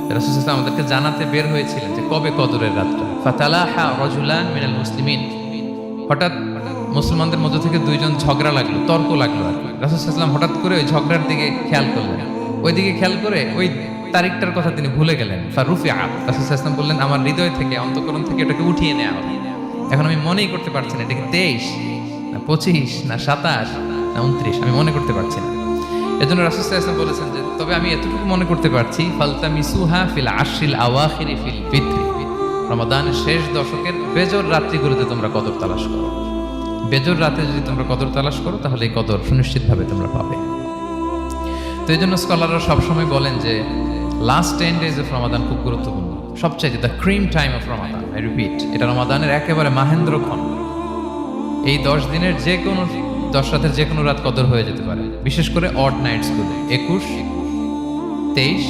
রাসূল সাল্লাল্লাহু আলাইহি ওয়াসাল্লাম আমাদেরকে জানাতে বের হয়েছিলেন যে কবে কদরের রাতটা। ফাতালাহা রাজুলান মিনাল মুসলিমিন, হঠাৎ মুসলমানদের মধ্যে থেকে দুইজন ঝগড়া লাগলো, তর্ক লাগলো আর কি। রাসূল সাল্লাল্লাহু আলাইহি ওয়াসাল্লাম হঠাৎ করে ওই ঝগড়ার দিকে খেয়াল করলেন, ওই দিকে খেয়াল করে ওই তারিখটার কথা তিনি ভুলে গেলেন। ফারুফিআ, রাসূল সাল্লাল্লাহু আলাইহি ওয়াসাল্লাম বললেন আমার হৃদয় থেকে, অন্তঃকরণ থেকে এটাকে উঠিয়ে নেওয়া হবে। এখন আমি মনেই করতে পারছি না এটা কি 23 না 25 না 27 না 29, আমি মনে করতে পারছি না। এজন্য রাসূল সাল্লাল্লাহু আলাইহি ওয়াসাল্লাম বলেছেন যে তবে আমি এতটুকু মনে করতে পারছি, ফালতামিসুহা ফিল আশরিল আওয়াখিরি ফিল ফিত্র, রমাদানের শেষ দশকের বেজর রাত্রিগুলোতে তোমরা কদর তালাশ করো। বেজর রাতে যদি তোমরা কদর তালাশ করো তাহলে এই কদর সুনিশ্চিতভাবে তোমরা পাবে। তো এই জন্য স্কলাররা সবসময় বলেন যে লাস্ট 10 days অফ রমাদান খুব গুরুত্বপূর্ণ, সবচাইতে the cream time of Ramadan. I repeat, এটা রমাদানের একেবারে মাহেন্দ্রক্ষণ। এই 10 দিনের যে কোনো 10 রাতের যে কোনো রাত কদর হয়ে যেতে পারে, বিশেষ করে অড নাইটস গুলো 21, 23